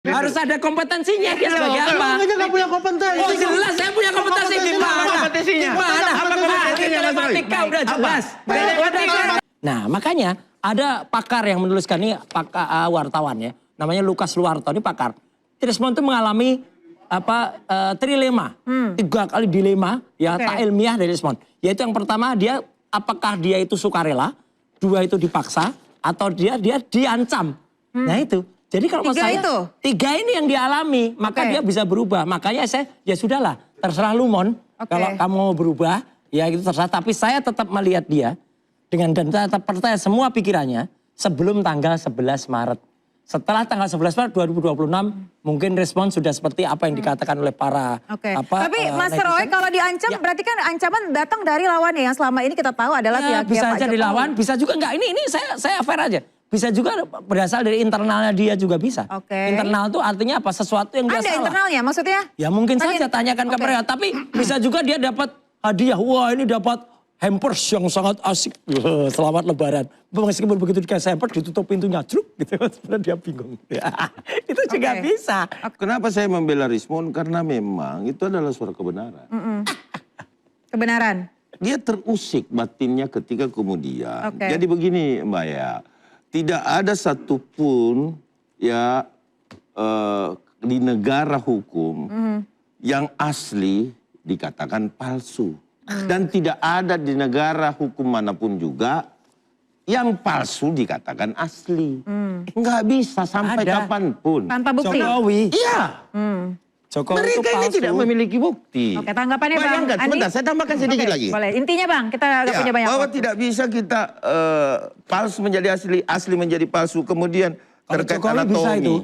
Harus ada kompetensinya dia sebagai apa? Enggak nggak punya kompetensi. Oh jelas saya punya kompetensi gimana? Gimana? Apa kompetisinya? Telematika udah jelas. Nah makanya ada pakar yang menuliskan ini wartawan ya, namanya Lukas Luarto ini pakar. Trismon itu mengalami trilema, 3 kali dilema ya tak ilmiah dari Trismon. Yaitu yang pertama dia apakah dia itu sukarela, 2 itu dipaksa atau dia diancam. Nah itu. Jadi kalau saya 3 ini yang dialami, maka dia bisa berubah. Makanya saya ya sudahlah, terserah lu Mon. Kalau kamu mau berubah, ya itu terserah. Tapi saya tetap melihat dia dengan dan saya tetap percaya semua pikirannya sebelum tanggal 11 Maret. Setelah tanggal 11 Maret 2026 mungkin respon sudah seperti apa yang dikatakan oleh para Tapi Mas Roy kalau diancam berarti kan ancaman datang dari lawannya yang selama ini kita tahu adalah pihak bisa Pak aja Jokowi. dilawan, bisa juga enggak. Ini saya fair aja. Bisa juga berasal dari internalnya dia juga bisa. Internal itu artinya apa? Sesuatu yang dia salah. Ada internalnya maksudnya? Ya mungkin saja tanyakan ke mereka. Tapi bisa juga dia dapat hadiah. Wah ini dapat hampers yang sangat asik. Selamat Lebaran. Meskipun begitu dikasih hampers ditutup pintunya. Truk gitu. Sebenarnya dia bingung. Itu juga bisa. Kenapa saya membela Rismon? Karena memang itu adalah suara kebenaran. Kebenaran? Dia terusik batinnya ketika kemudian. Jadi begini Mbak ya. Tidak ada satupun ya di negara hukum yang asli dikatakan palsu. Dan tidak ada di negara hukum manapun juga yang palsu dikatakan asli. Nggak bisa sampai kapanpun. Tanpa bukti? Jokowi. Iya. Jokowi mereka ini tidak memiliki bukti. Oke, tanggapannya Bang Bayangkan, Andi. sebentar saya tambahkan sedikit lagi. Boleh, intinya Bang, kita nggak punya banyak bahwa waktu. tidak bisa kita palsu menjadi asli, asli menjadi palsu. Kemudian terkait Jokowi anatomi. bisa itu.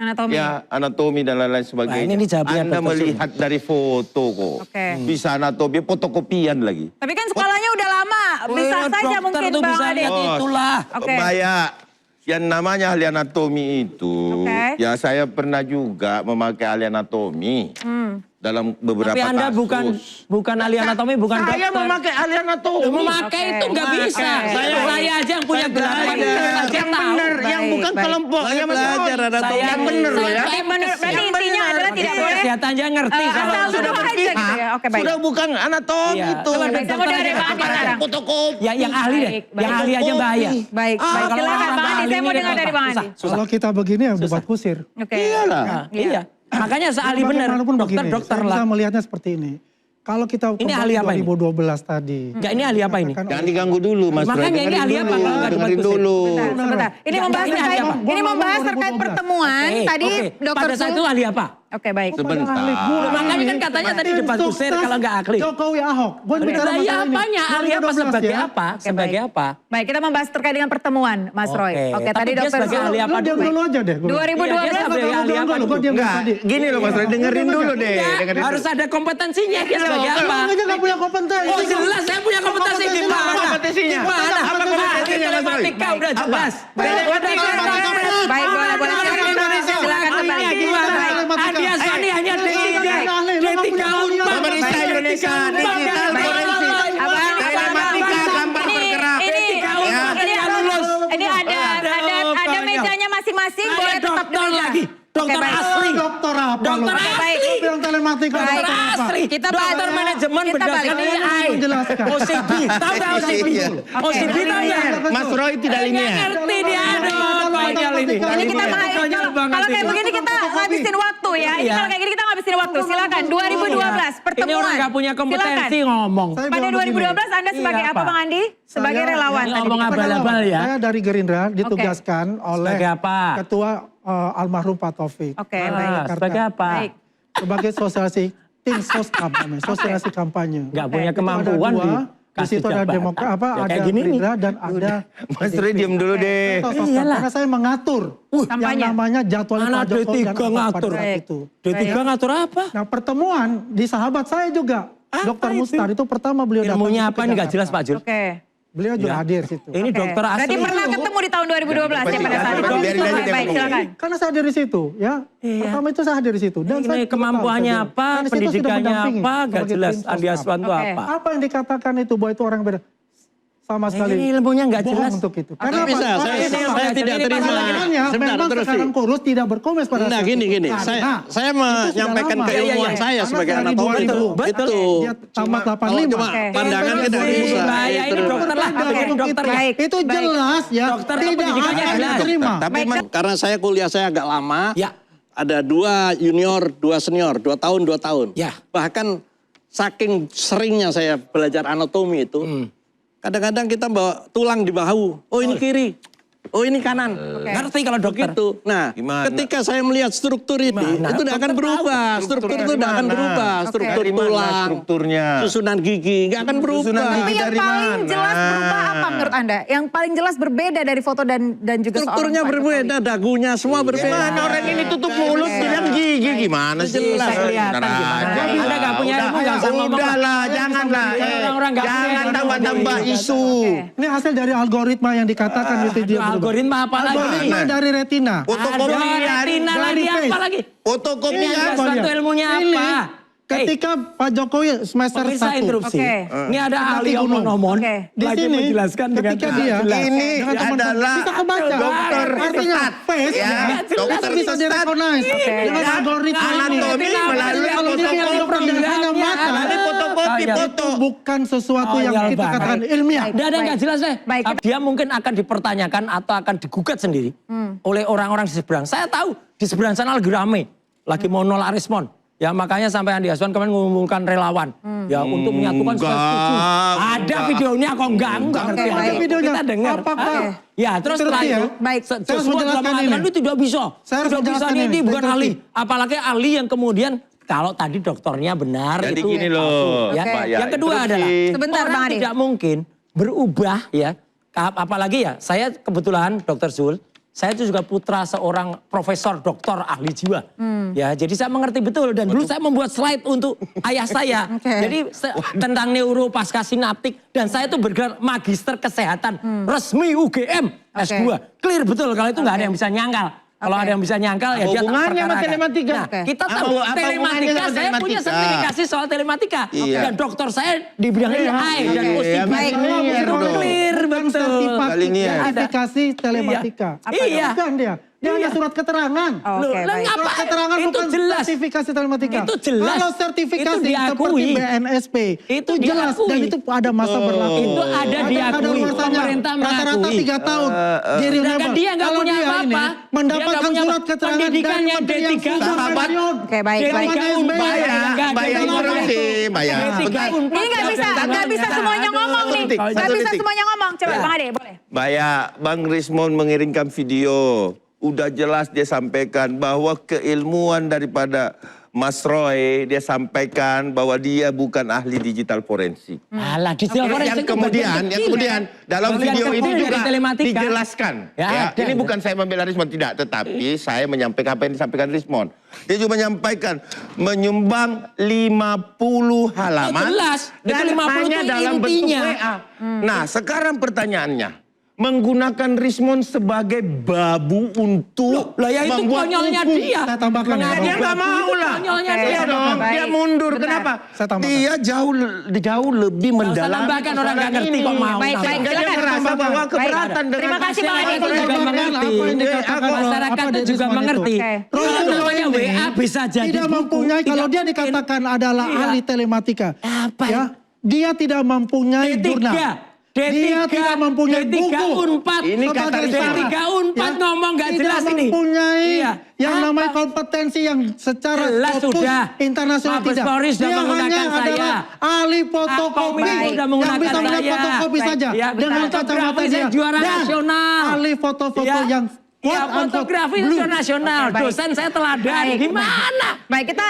Anatomi. Ya, anatomi dan lain-lain sebagainya. Nah, ini jawabannya Anda Dr. melihat dari foto kok. Bisa anatomi, fotokopian lagi. Tapi kan skalanya udah lama, bisa saja mungkin Bang Andi. Itulah. Bayar. Yang namanya ahli anatomi itu, ya saya pernah juga memakai ahli anatomi dalam beberapa kasus. Tapi Anda kasus. bukan ahli anatomi, bukan dokter. Saya memakai ahli anatomi. Memakai itu nggak bisa. Saya aja yang punya gelar. Yang benar, yang bukan kelompok. Yang belajar anatomi. Yang benar loh ya. Berarti intinya adalah tidak boleh. Kesehatan aja ngerti. Sudah berpihak. Sudah bukan anatomi itu. Saya mau dengar Bang Andi sekarang. Fotokopi. Yang ahli deh. Yang ahli aja bahaya. Baik, silakan Bang Andi. Saya mau dengar dari Bang Andi. Kalau kita begini ya debat kusir. Iyalah. Iya. Makanya seahli benar. Dokter Saya bisa lah. melihatnya seperti ini. Kalau kita Ini ahli apa ini? 2012 tadi. Enggak, ini ahli apa ini? Jangan diganggu dulu Mas Roy. Makanya ini ahli apa kalau nggak Dengerin debat dulu. Sebentar. Ini membahas terkait pertemuan. Tadi Dokter pada saat itu ahli apa? Oke, baik. Sebentar. Makanya kan katanya tadi debat kusir kalau nggak ahli. Jokowi Ahok. Gue bicara Iya masalah ini. apanya? Ahli apa 2012 sebagai ya. apa? Sebagai apa? Baik, kita membahas terkait dengan pertemuan, Mas Roy. Oke, Tapi tadi dia Dokter sebagai ahli apa Lu diam dulu? dulu aja deh. 2012 Gue diam Enggak, tadi. gini loh Mas Roy, dengerin dulu deh. Dengerin Harus ada kompetensinya dia sebagai apa? Enggak nggak punya kompetensi. Oh jelas saya punya kompetensi gimana? kompetisinya? Gimana? Apa kompetisinya, Mas Roy? Telematika udah jelas. Baik, boleh. Silakan kembali. Andi Aswani hanya D3 Pemerintah Indonesia digital forensik. Telematika gambar bergerak. Ini ada mejanya masing-masing, boleh tetap dokter duduk. lagi. Dokter asli. Dokter apa? Dokter lu? asli. Lu bilang telematika. Dokter dokter apa? asli. Kita Dokter balik. manajemen Kita berdasarkan balik. AI. Menjelaskan. OCD. Tahu nggak OCD? OCD tahu nggak? Mas Roy tidak Nggak linear. ngerti dia. Aduh, konyol ini. Ini kita Konyol banget kalau kayak itu. begini kita ngabisin waktu ya. Ini kalau kayak gini kita ngabisin waktu. Silakan 2012 pertemuan. Ini orang nggak punya kompetensi ngomong. Pada 2012 Anda sebagai apa Bang Andi? Sebagai relawan. Ini ngomong abal-abal ya. Saya dari Gerindra ditugaskan oleh Sebagai apa? Ketua almarhum Pak Taufik. Oke, baik. Sebagai apa? Baik. Sebagai sosialisasi tim sosialisasi kampanye. Nggak punya Itu kemampuan ada dua, di kasih situ ada jabatan. Demokrat Ya, ada kayak gini nih. Gerindra dan ada Mas Roy diam dulu deh. karena saya mengatur yang Kampanye. namanya jadwal Mana Pak Jokowi dan D3 apa ngatur? pada saat itu. D3 ngatur apa? Nah pertemuan di sahabat saya juga. Apa Dr. itu? Mustar itu pertama beliau datang Ilmunya ke apa ini nggak jelas Pak Jul? Oke. Beliau juga hadir situ. Ini dokter asli. Berarti pernah ketemu di tahun 2012 ya pada saat itu. Biarin aja dia Baik, ngomong. silakan. Karena saya hadir di situ, ya. Pertama itu saya hadir di situ. Dan saya Ini kemampuannya tahu, apa, dan di situ sudah pendidikannya mendampingi apa, nggak sebagai jelas. tim Andi sosnap. Aswan itu Oke. apa? Apa yang dikatakan itu bahwa itu orang beda? sama sekali Ini ilmunya nggak bohong jelas. untuk itu. Karena bisa, saya tidak terima. Masalahnya Sebentar, memang terus sekarang kurus tidak berkomes pada Nah saat gini, itu. saya Karena menyampaikan lama. keilmuan Iya, saya Karena sebagai dari anatomi. 2000, Itu. dia tamat Kalau 85. cuma pandangan kita Ini bisa. bahaya, ini Itu. dokter lah, bikin dokter lah. Baik. Itu jelas ya, Dokter tidak pendidikannya akan jelas. diterima. Tapi Karena saya kuliah saya agak lama. Ya. Ada 2 junior, 2 senior, 2 tahun, 2 tahun. Ya. Bahkan saking seringnya saya belajar anatomi itu, kadang-kadang kita bawa tulang di bahu. Oh ini kiri, oh ini kanan. Ngerti kalau dokter. Gitu. Nah, Gimana? ketika saya melihat struktur ini, Gimana? itu tidak akan Dokter berubah. tahu. Struktur Strukturnya itu tidak akan gimana? berubah. Struktur Dari mana tulang, strukturnya? susunan gigi, nggak akan berubah. Susunan Tapi gigi yang dari paling mana? jelas berubah apa menurut Anda? Yang paling jelas berbeda dari foto dan juga Strukturnya seorang Pak berbeda, Jokowi? dagunya semua berbeda. Gimana orang ini tutup mulut bilang gigi gimana sih? Jelas kelihatan gimana. Anda nggak punya ilmu, nggak usah ngomong. Udahlah, janganlah. Orang nggak punya Jangan ilmu. tambah-tambah isu. Ini hasil dari algoritma yang dikatakan itu dia berubah. Algoritma apa lagi? Algoritma dari retina. Fotokopian. Retina lagi Dari apa lagi? Fotokopian. Apa Satu dia? ilmunya Ini apa? ketika Pak Jokowi semester Pemirsa 1. interupsi. Oke. Ini ada ahli gunung. omon-omon. Oke. Di Lagi sini, menjelaskan dengan ketika dia, jelas. Ini dengan teman-teman, adalah bisa kebaca. dokter Artinya face, ya, dokter bisa sesat. di-recognize dengan Ya, algoritma ini. anatomi melalui Kalau dia bilang dokter dengan hanya mata, Melalui fotokopi Kayak foto. itu bukan sesuatu yang Ayal kita banget. katakan ilmiah. Dia ada nggak jelas deh. Baik. Dia mungkin akan dipertanyakan atau akan digugat sendiri oleh orang-orang di seberang. Saya tahu di seberang sana lagi rame, lagi mau nolak respon. Ya makanya sampai Andi Aswan kemarin mengumpulkan relawan ya untuk menyatukan Enggak, Ada enggak. videonya kok enggak ngerti. Oke, aja. baik. Videonya. Kita dengar. Apakah Ya terus terbukti setelah ya? itu, Baik. Saya harus Joshua menjelaskan dalam mengatakan ini. itu tidak bisa. Saya harus Tidak bisa menjelaskan ini ini. bukan Terbukti. ahli. Apalagi ahli yang kemudian kalau tadi dokternya benar Jadi itu gini loh, palsu, ya. Pak, ya, Yang kedua interupsi. adalah Sebentar, orang Bang Adi. tidak mungkin berubah ya. Apalagi ya saya kebetulan Dr. Zul, saya itu juga putra seorang profesor doktor ahli jiwa. Ya, jadi saya mengerti betul dan dulu saya membuat slide untuk ayah saya. Oke. Jadi tentang neuro pasca sinaptik dan saya itu bergelar magister kesehatan resmi UGM S2. Clear betul kalau itu nggak ada yang bisa nyangkal. Kalau Oke. ada yang bisa nyangkal ya dia tak hubungannya sama perkarakan. telematika? Nah, Oke. kita tahu Apa hubungannya telematika sama saya punya telematika? sertifikasi soal telematika. Iya. Dan dokter saya di bidang AI dan Oke, OCD. baik. Itu Dong. clear betul. Kali ini ya. sertifikasi telematika. Iya. Bukan dia. Dia hanya surat keterangan. Oke, Loh, lah baik. ngapa? Surat keterangan Itu bukan jelas. sertifikasi telematika. Itu jelas. Kalau sertifikasi Itu diakui. seperti BNSP, Itu jelas diakui. dan itu ada masa berlaku. Itu ada diakui. masanya. Pemerintah Rata-rata mengakui. 3 tahun. Jadi Sedangkan dia nggak kalau punya dia apa-apa. ini Dia mendapatkan nggak punya surat keterangan dari pendidikannya menteri yang D3 sudah sahabat. pensiun. Oke, baik, Dia baik. mana SBY? Bayar interupsi, bayar. Ini nggak bisa semuanya ngomong nih. detik, Nggak satu bisa detik. semuanya ngomong. Coba Ya. Bang Ade, boleh. Bang Rismon mengirimkan video. Udah jelas dia sampaikan bahwa keilmuan daripada Mas Roy, dia sampaikan bahwa dia bukan ahli digital forensik. Alah, digital forensik itu Yang bagian kemudian kecil. dalam Bagian video kecil ini dari juga telematika. dijelaskan. Ya, Ya, ada. ini bukan saya membela Rismon, tidak. Tetapi saya menyampaikan apa yang disampaikan Rismon. Dia juga menyampaikan menyumbang 50 halaman. Oh, jelas. Itu Dan 50 hanya itu dalam bentuk intinya. WA. Nah, sekarang pertanyaannya. Menggunakan Rismon sebagai babu untuk Lah ya itu membuat konyolnya hukum. dia. Saya tambahkan ya. Mengadu Dia nggak babu mau itu lah. Konyolnya Oke. dia Iya dong, Baik. dia mundur. Benar. Kenapa? Saya tambahkan. Dia jauh lebih Nggak usah mendalam. tambahkan, orang nggak ngerti kok mau. Baik, baik. Dia Silakan. merasa bahwa keberatan Baik. dengan Terima kasih, Bang Adi. Masyarakat juga mengerti. Apa yang dikatakan oleh Masyarakat apa itu juga Desmond mengerti. itu. Oke. Kalau Roy namanya ini WA bisa jadi tidak buku. mempunyai, kalau Tidak dia mungkin. dikatakan adalah Iya. ahli telematika. Apa ya, dia tidak mempunyai jurnal. Dia tidak mempunyai D3 buku. Unpad. Ini kata Sebagai D3 seorang, Unpad ngomong nggak jelas tidak ini. mempunyai Iya. yang Apa? namanya kompetensi yang secara Jelas fokus sudah. internasional Mabes tidak. Polri sudah Dia menggunakan hanya saya. adalah ahli fotokopi Baik. Sudah yang menggunakan bisa melihat saya. fotokopi Baik. saja Ya, dengan betul. kacamata Fotografi dia. saya juara Dan nasional. ahli foto-foto Ya. yang Ya, quote unquote fotografi blue. nasional. Oke, baik. Dosen saya teladan. Baik. Gimana? Baik, kita